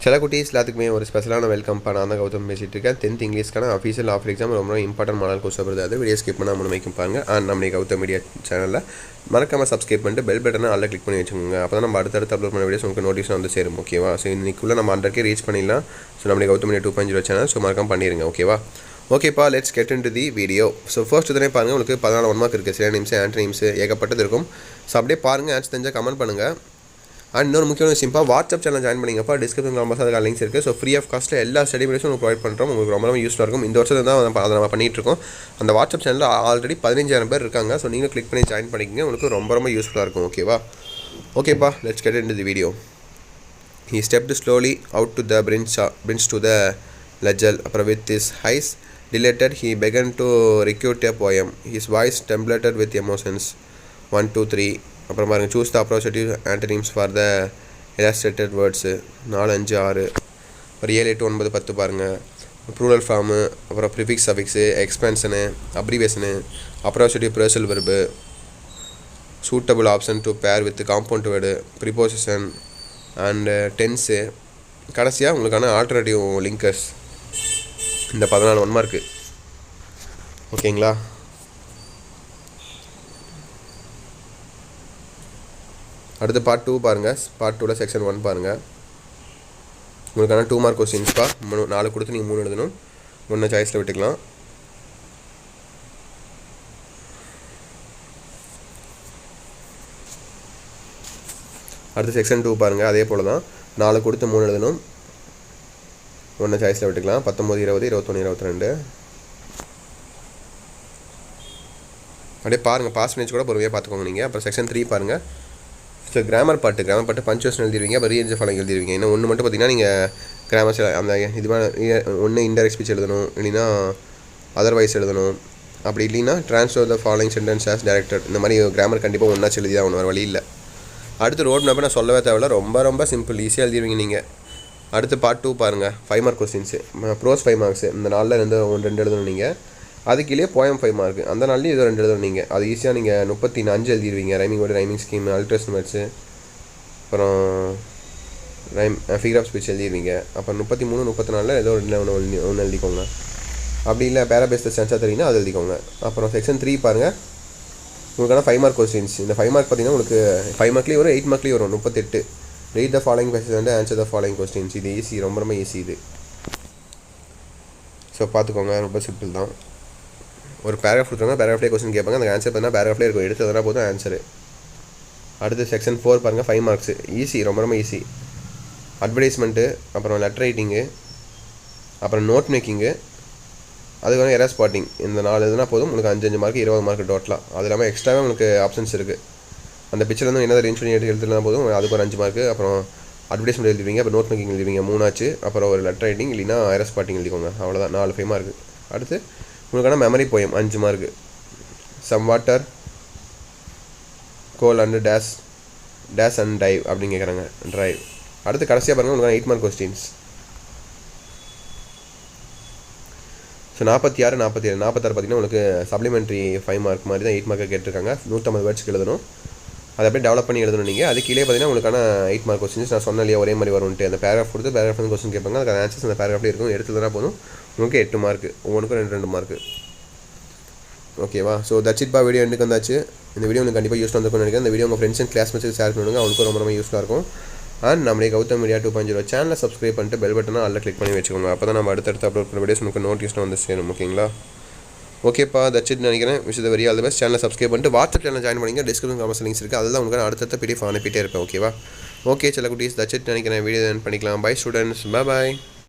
சில குட்டீஸ் எல்லாத்துக்குமே ஒரு ஸ்பெஷலான வெல்கம் நான் தான் கௌதம் பேசிகிட்டு இருக்கேன். 10th இங்கிலீஷ்க்கான அஃபீஷியல் ஆஃபர் எக்ஸாம் ரொம்ப இம்பார்ட்டன்ட் மாடல் கோர்ஸ் வருது. அது வீடியோ ஸ்கிப் பண்ணால் முழுமைக்கும் பாருங்கள். நம்ம கௌதம் மீடியா சேனலில் மறக்காமல் சப்ஸ்கிரைப் பண்ணிட்டு பெல் பட்டனை அதில் கிளிக் பண்ணி வச்சுக்கோங்க. அப்போ தான் நம்ம அடுத்தடுத்து அப்லோட் பண்ண வீடியோஸ் உங்களுக்கு நோட்டீஸ் வந்து சேரும். ஓகேவா? ஸோ இன்றைக்குள்ளே நம்ம 100K ரீச் பண்ணிடலாம். ஸோ நம்ம கௌதம் மீடியா 2.0 சேனல் ஸோ மறக்காம பண்ணிடுங்க. ஓகேவா? ஓகேப்பா, let's get into the video. So first உடனே பாருங்கள், உங்களுக்கு 14 1 மார்க் இருக்குது. சில நிமிஷம் ஆன்டனிம்ஸ் ஏகப்பட்டது இருக்கும். ஸோ அப்படியே பாருங்கள், ஆன்சர் தெரிஞ்சால் கமெண்ட் பண்ணுங்கள். அண்ட் இன்னொரு முக்கியமான சிம்பிளாக வாட்ஸ்அப் சேனல் ஜாயின் பண்ணிங்கப்பா. டிஸ்கிரிப்ஷன் நம்பர்ஸ் அதுக்கு லிங்க்ஸ் இருக்குது. ஸோ ஃப்ரீ ஆஃப் காஸ்ட்டில் எல்லா ஸ்டடி மெட்டீரியல்ஸும் உங்களுக்கு ப்ரொவைட் பண்ணுறோம். உங்களுக்கு ரொம்ப யூஸ்ஃபுல்லாக இருக்கும். இந்த வருஷம் தான் அதை நம்ம பண்ணிகிட்ருக்கோம். அந்த வாட்ஸ்அப் சேனலில் ஆல்ரெடி 15,000 பேர் இருக்காங்க. ஸோ நீங்கள் கிளிக் பண்ணி ஜாயின் பண்ணிக்கங்க. உங்களுக்கு ரொம்ப யூஸ்ஃபுல்லாக இருக்கும். ஓகேப்பா, let's get into the video. He stepped slowly out to the bridge to the ledger. அப்புறம் with his eyes dilated, he began to recite a poem. His voice trembled with emotions. 1 2 3. அப்புறம் பாருங்கள், choose the appropriate antonyms for the illustrated words 4 5 6. அப்புறம் 7 8 9 10 பாருங்கள். Plural form, அப்புறம் prefix suffix, expansion, abbreviation, appropriate phrasal verb, suitable option to pair with compound word, preposition and tense. கடைசியாக உங்களுக்கான alternative linkers. இந்த 14 1 mark. ஓகேங்களா? அடுத்து பார்ட் 2 பாருங்கள். Part 2ல் செக்ஷன் 1 பாருங்கள். உங்களுக்கான 2 மார்க் கொஸ்டின்ஸ்ப்பா. 4 கொடுத்து நீங்கள் 3 எழுதணும். 1 சாய்ஸில் விட்டுக்கலாம். அடுத்து செக்ஷன் 2 பாருங்கள். அதே போல் தான் 4 கொடுத்து 3 எழுதணும். 1 சாய்ஸில் விட்டுக்கலாம். 19 20 21 22. அப்படியே பாருங்கள், பாஸ் பண்ணி கூட பொறுமையாக பார்த்துக்கோங்க நீங்கள். அப்புறம் செக்ஷன் 3 பாருங்கள். ஸோ கிராமர் பாட்டு பஞ்சுவேஷன் எழுதிடுவீங்க. அப்புறம் ரீஎன்ஜ் ஃபாலோயிங் எழுதிடுவீங்க. இன்னும் ஒன்று மட்டும் பார்த்தீங்கன்னா நீங்கள் கிராமர்ஸ் அந்த இதுவான ஒன்று இன்டைரக்ட் ஸ்பீச் எழுதணும், இல்லைன்னா அதர்வைஸ் எழுதணும். அப்படி இல்லைன்னா transfer the following sentence as directed. இந்த மாதிரி கிராமர் கண்டிப்பாக ஒன்றாச்சு எழுதி தான் ஒன்று வர வழி இல்லை. அடுத்து ரோட் மேப்பை நான் சொல்லவே தேவையில்ல. ரொம்ப சிம்பிள், ஈஸியாக எழுதிடுவீங்க நீங்கள். அடுத்து பார்ட் 2 பாருங்கள். 5 மார்க் கொஸ்டின்ஸு. Pros 5 marks. இந்த நாளில் 2 எழுதணும் நீங்கள். அதுக்குள்ளே போயம் 5 மார்க். அந்த நாள்லேயும் இது 2 எழுதணும் நீங்கள். அது ஈஸியாக நீங்கள் 35 எழுதிடுவீங்க. Rhyming word, rhyming scheme, alliteration words, அப்புறம் ஃபிகர் ஆஃப் ஸ்பீச் எழுதிடுவீங்க. அப்புறம் 33 34 ஏதோ ஒன்று எழுதிக்கோங்க. அப்படி இல்லை பேராபேஸ்ட் சென்ஸாக தெரியுங்கன்னா அது எழுதிக்கோங்க. அப்புறம் செக்ஷன் 3 பாருங்கள். உங்களுக்கான 5 மார்க் கொஸ்டின்ஸ். இந்த 5 மார்க் பார்த்தீங்கன்னா உங்களுக்கு 5 மார்க்லேயும் வரும், 8 மார்க்லேயும் வரும். 38. Read the following passage and answer the following questions. இது ஈஸி, ரொம்ப ஈஸி இது. ஸோ பார்த்துக்கோங்க, ரொம்ப சிம்பிள் தான். ஒரு பேராகிராஃப் கொடுத்தாங்க, பேராகிராஃப்லேயே கொஸ்டின் கேட்பாங்க. அந்த ஆன்சர் பார்த்தா பேராகிராஃப்லேயே இருக்கும். எடுத்து எதனா போதும் ஆன்சரு. அடுத்து செக்ஷன் 4 பாருங்கள். 5 மார்க்ஸு. ஈஸி, ரொம்ப ஈஸி. அட்வர்டைஸ்மெண்ட்டு, அப்புறம் லெட்டர் ரைட்டிங்கு, அப்புறம் நோட் மேக்கிங்கு, அதுக்கான எரர் ஸ்பாட்டிங். இந்த 4 எதுனா போதும். உங்களுக்கு 5 மார்க் 20 மார்க் டோட்டலாக. அது இல்லாமல் எக்ஸ்ட்ராவே உங்களுக்கு ஆப்ஷன்ஸ் இருக்குது. அந்த பிக்சர் வந்து என்ன ரேஞ்ச் பண்ணி எழுதுனா போதும். அதுக்கு ஒரு 5 மார்க்கு. அப்புறம் அட்வர்டைஸ்மெண்ட் எழுதுவீங்க, அப்புறம் நோட் மேக்கிங் எழுதுவீங்க 3 ஆச்சு. அப்புறம் ஒரு லெட்டர் ரைட்டிங் இல்லைனா எரர் ஸ்பாட்டிங் எழுதிக்கோங்க. அவ்வளோதான், 4 5 மார்க்கு. அடுத்து உங்களுக்கான மெமரி போயம் 5 மார்க்கு. Some water cold and dash and dive அப்படின்னு கேட்குறாங்க. ட்ரைவ். அடுத்து கடைசியாக பாருங்கள், உங்களுக்கு 8 மார்க் கொஸ்டின்ஸ். ஸோ 46 47 பார்த்தீங்கன்னா உங்களுக்கு சப்ளிமெண்ட்ரி 5 மார்க் மாதிரி தான் 8 மார்க்கு கேட்டிருக்காங்க. 150 வேர்ட்ஸ்க்கு எழுதணும். அதை அப்படியே டெவலப் பண்ணி எழுதணும் நீங்கள். அது கீழே பார்த்தீங்கன்னா உங்களுக்கான 8 மார்க் கொஸ்டின்ஸ். நான் சொன்ன இல்லையா ஒரே மாதிரி வரும்ட்டு. அந்த பேராகிராஃப் கொடுத்து பேராகிராஃப் வந்து கொஸ்டின் கேட்பாங்க. அதுக்கு ஆன்சர்ஸ் அந்த பேராகிராஃப்லேயே இருக்கும். எடுத்துதான் போதும். உங்களுக்கு 8 மார்க்கு. ஒவ்வொன்றுக்கும் 2 மார்க்கு. ஓகேவா? ஸோ தட்ஸ் இட் பா. வீடியோ எனக்கு வந்தாச்சு. இந்த வீடியோ உங்களுக்கு கண்டிப்பாக யூஸ் வந்துருக்கும்னு நினைக்கிறேன். இந்த வீடியோ உங்கள் ஃப்ரெண்ட்ஸ் அண்ட் கிளாஸ்மேட்ஸுக்கு ஷேர் பண்ணுங்கள். அவனுக்கும் ரொம்ப யூஸ்ஃபுல்லாக இருக்கும். அண்ட் நம்மளே கௌதம் மீடியா 2.0 சேனலை சப்ஸ்கிரைப் பண்ணிட்டு பெல் பட்டனை அதில் கிளிக் பண்ணி வச்சுக்கோங்க. அப்போ தான் நம்ம அடுத்தடுத்து அப்லோட் பண்ண வீடியோஸ் உங்களுக்கு நோட்டீஸ்லாம் வந்து சேரும். ஓகேங்களா? ஓகேப்பா, தட்ஸ் இட் நினைக்கிறேன். Wish the very all the best. சேனலை சப்ஸ்கிரைப் பண்ணிட்டு வாட்ஸ்அப் சேனல் ஜாயின் பண்ணிங்க. டிஸ்கிரிப்ஷன் காமர்ஸ் லிங்க்ஸ் இருக்குது. அதில் உங்களுக்கு அடுத்த PDF அனுப்பிட்டே இருப்பேன். ஓகேவா? ஓகே சில குட்டீஸ், தட்ஸ் இட் நினைக்கிறேன். வீடியோ பண்ணிக்கலாம். Bye students. பை.